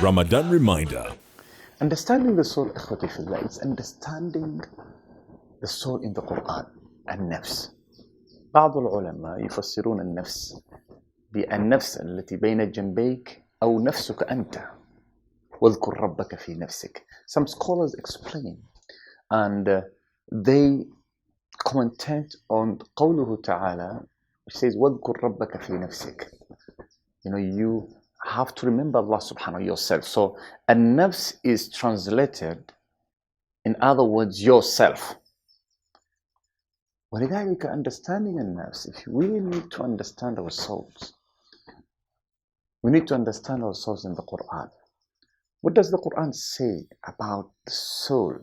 Ramadan reminder. Understanding the soul, ikhwati fillah, it's understanding the soul in the Quran, النفس. بعض العلماء يفسرون النفس بالنفس التي بين جنبيك أو نفسك أنت واذكر ربك في نفسك. Some scholars explain and they commentate on قوله تعالى which says واذكر ربك في نفسك. You have to remember Allah subhanahu yourself. So النفس is translated, in other words, yourself. ولذلك understanding النفس, if we need to understand our souls, we need to understand our souls in the Quran. What does the Quran say about the soul?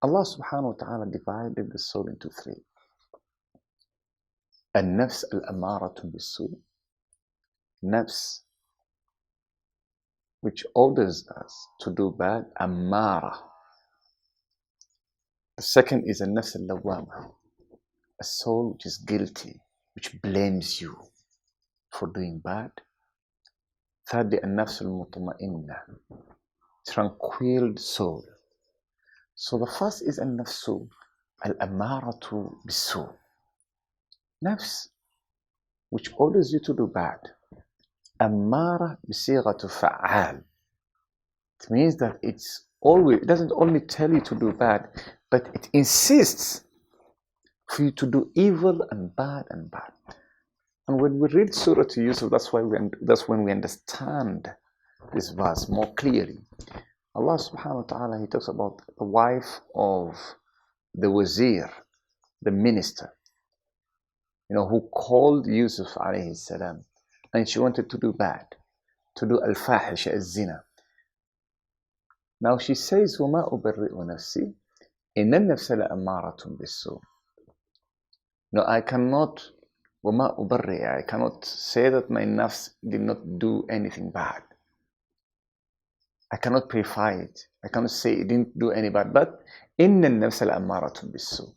Allah subhanahu wa ta'ala divided the soul into three. النفس الأمارة بالسوء, nafs which orders us to do bad, أمارة. The second is النفس اللوامة, a soul which is guilty, which blames you for doing bad. Thirdly, النفس المطمئنة, tranquil soul. So the first is النفس الأمارة بالسوء, nafs which orders you to do bad. أمارة بصيغة فعال. It means that it doesn't only tell you to do bad, but it insists for you to do evil and bad and bad. And when we read Surah to Yusuf, that's when we understand this verse more clearly. Allah subhanahu wa ta'ala, He talks about the wife of the wazir, the minister, who called Yusuf alayhi salam, and she wanted to do bad, to do al-fahisha, al-zina. Now she says, وَمَا أُبَرِّئُ نَفْسِي إِنَّ النَّفْسَ لَأَمَّارَةٌ بِالسُّوءِ. I cannot say that my nafs did not do anything bad. I cannot purify it. I cannot say it didn't do any bad. But إِنَّ النَّفْسَ لَأَمَّارَةٌ بِالسُّوءِ.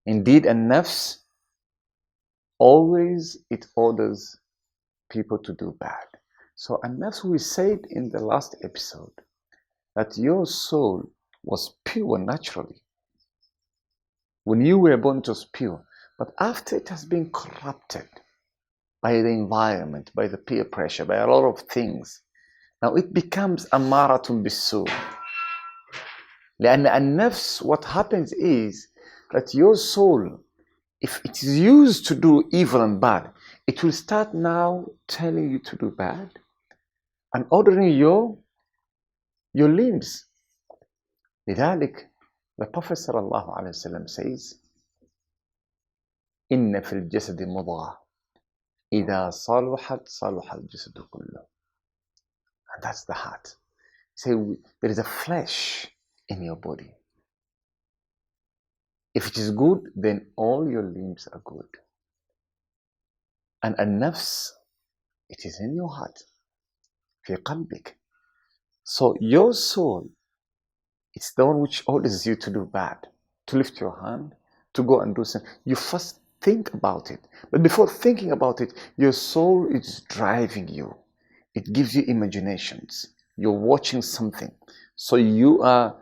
Indeed, a nafs, always it orders people to do bad. So, and that's what we said in the last episode, that your soul was pure naturally. When you were born, it was pure. But after it has been corrupted by the environment, by the peer pressure, by a lot of things, now it becomes amaratun bisu. لأن النفس, what happens is that your soul, if it is used to do evil and bad, it will start now telling you to do bad and ordering your limbs. لذلك, the Prophet sallallahu alaihi wasallam says, إن في الجسد مضغة إذا صلحت صلح الجسد كله. And that's the heart. So there is a flesh in your body. If it is good, then all your limbs are good. And النفس, it is in your heart, في قلبك. So your soul, it's the one which orders you to do bad, to lift your hand, to go and do something. You first think about it. But before thinking about it, your soul is driving you. It gives you imaginations. You're watching something. So you are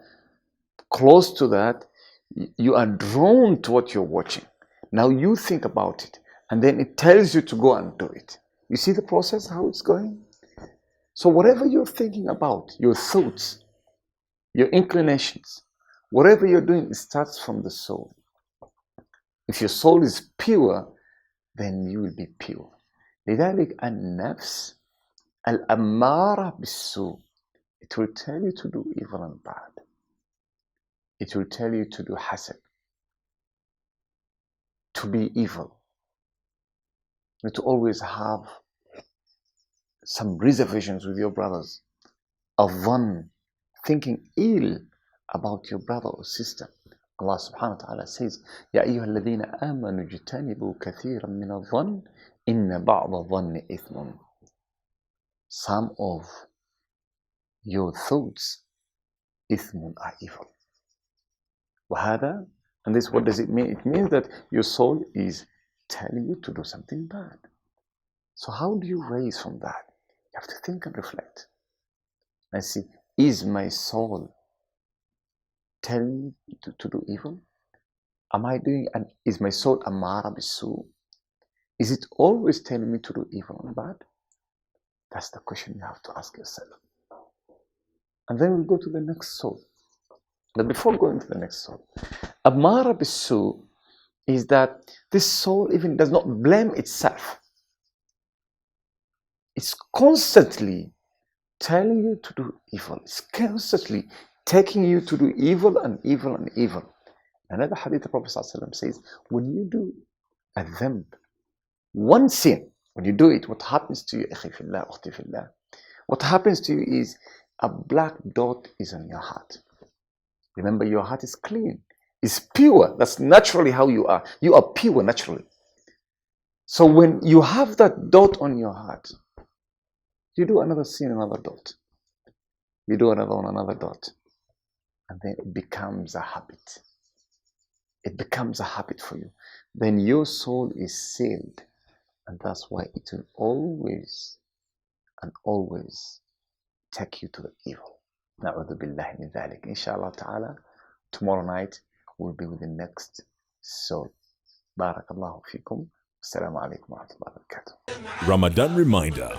close to that. You are drawn to what you're watching. Now you think about it. And then it tells you to go and do it. You see the process, how it's going? So whatever you're thinking about, your thoughts, your inclinations, whatever you're doing, it starts from the soul. If your soul is pure, then you will be pure. لذلك النفس الأمارة بالسوء, it will tell you to do evil and bad. It will tell you to do hasad, to be evil, and to always have some reservations with your brothers, of one thinking ill about your brother or sister. Allah subhanahu wa ta'ala says, يَا أَيُّهَا الَّذِينَ آمَنُوا اجْتَنِبُوا كَثِيرًا مِنَ الظَّنِّ إِنَّ بَعْضَ الظَّنِّ إِثْمٌ. Some of your thoughts, إِثْمٌ, are evil. وَهَذَا, and this, what does it mean? It means that your soul is telling you to do something bad. So how do you raise from that? You have to think and reflect and see, is my soul telling me to do evil? Am I doing, and is my soul amara bisu? Is it always telling me to do evil and bad? That's the question you have to ask yourself. And then we'll go to the next soul. But before going to the next soul, amara bisu is that this soul even does not blame itself. It's constantly telling you to do evil. It's constantly taking you to do evil and evil and evil. Another hadith, the Prophet ﷺ says, when you do a dhanb, one sin, when you do it, what happens to you, akhi fillah, ukhti fillah, what happens to you is a black dot is on your heart. Remember, your heart is clean. It's pure. That's naturally how you are. You are pure naturally. So when you have that dot on your heart, you do another sin, another dot. You do another one, another dot. And then it becomes a habit. It becomes a habit for you. Then your soul is sealed. And that's why it will always and always take you to the evil. Na'udhu billahi min dhalik. Inshallah ta'ala, tomorrow night we'll be with the next soul. Barakallahu fikum. Assalamu alaikum wa rahmatullahi wa barakatuh. Ramadan reminder.